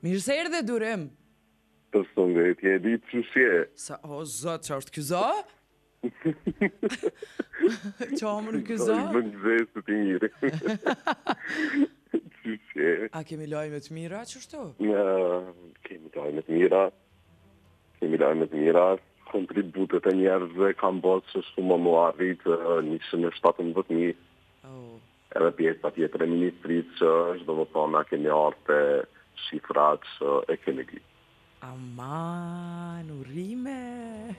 Mirë se erdhe Durim. Përshëndetje, di çështje. O zot, që është ky zo? Qa më ky zo? Vëngzesë të mirë. Çështje. A kemi lajme të mira qështu? Kemi lajme të mira. Kontributet e njerëzve kam bërë që shumë më arrit 117.000. Edhe pjesa tjetër e ministrisë që është do më thonë kemi arte shifrat që e kemi gjithë. Aman, urime.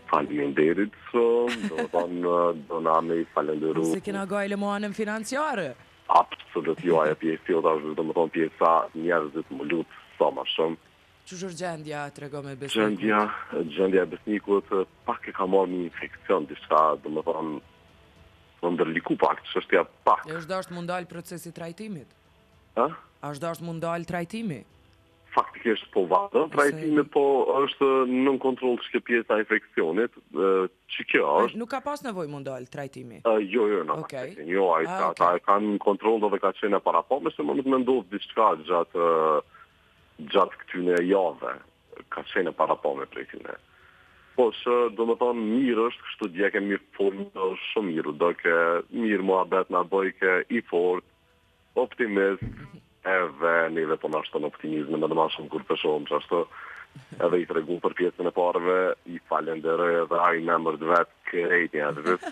Faleminderit shumë, do më thonë do na me i falenderu. Se kena gajle mo anën financiare? Absolut, jo aja pjesë, është do më thonë pjesa njerëzit më lutë sa ma shumë. Qështë është gjendja të rego me besnikut? Gjendja e besnikut pak e ka marrë një infekcion, diçka, do më thonë, në ndërliku pak, çështja pak. E është dashtë mundal procesi trajtimit? A? Është dashtë mundal trajtimi? Faktikisht po vazhdon trajtimi, po është nën kontroll çka pjesa e infeksionit, që kjo është. Nuk ka pas nevojë mundal trajtimi? Jo, ata e kanë kontroll dhe ka qenë para po, se më nuk më ndodh diçka gjatë këtyne jave, ka qenë para po me prej tyne. Po që do më thonë mirë është, kështu dje ke mirë formë shumë mirë, do ke mirë mua bet nga bojke i fort, optimist, edhe neve po nashtë në optimizme, me dhe ma shumë kur të shumë, që ashtë edhe i të regu për pjesën e parve, i falendere edhe a i me mërë vetë kërejt njerëzit.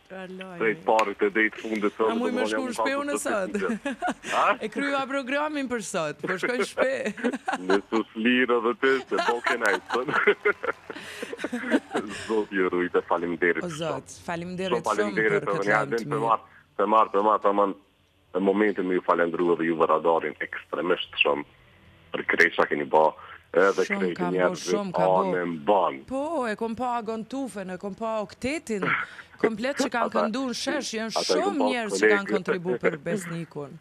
Drejt parit e dhejt fundit. A mu i me shku në shpe unë sot? E kryva programin për sot, për shkoj shpe. Në sus lirë dhe të se bo kenajtën. Zot i rujtë, faleminderit. O zot, faleminderit shumë për këtë lamë të mirë. Të marë, në momentin me ju falendru edhe ju vëradarin ekstremisht shumë për krejqa keni ba. Edhe krejti njerëzit anë më banë. Po, e kom pa agon tufen, e kom pa oktetin, komplet që kanë këndu në shesh, janë shumë njerëz që kanë kontribu për besnikun.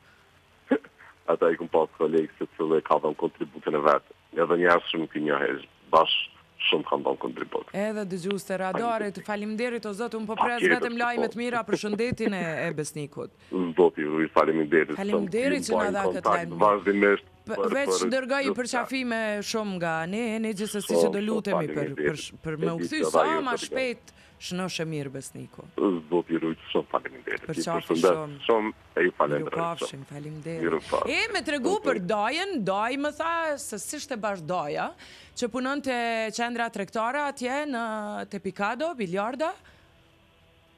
Ata i kom pas kolegë se cilë e ka dhënë kontributin e vetë, edhe njerëz shumë të njëhejsh, bashkë shumë kanë dhënë kontribut. Edhe dëgjus të radarit, faleminderit o zotë, unë po pres vetëm lajmet mira për shëndetin e besnikut. Zoti ju faleminderit. Faleminderit që na dha këtë lajmë. Vazhdimisht. Veç dërgoj përqafime shumë nga ne gjithsesi që do lutemi për me u kthy sa ma shpejt shënoshë mirë besniku. Zoti ju shumë faleminderit. Përqafi shumë. Shumë e ju falenderoj. Miru pafshim, faleminderit. E me tregu për Dajën, Daj më tha se si shte bash Daja, që punon të qendra tregtare atje në te Pikado, Biljarda?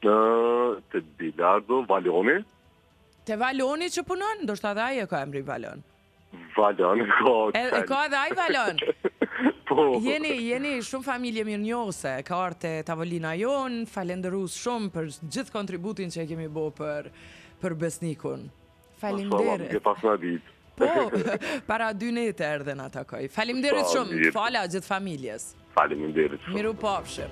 Te Biljardo, Valoni. Te Valoni që punon? Do shta dhe aje ka emri Valon. Valon, e ka dhe aj Valon. Po. Jeni shumë familje mirë njohëse, ka arte tavolina jonë, falenderus shumë për gjithë kontributin që e kemi bo për besnikun. Falimderit. Ke pas në ditë. Po, para 2 nete erdhen ata koj. Falimderit shumë, fala gjithë familjes. Falimderit shumë. Miru pafshim.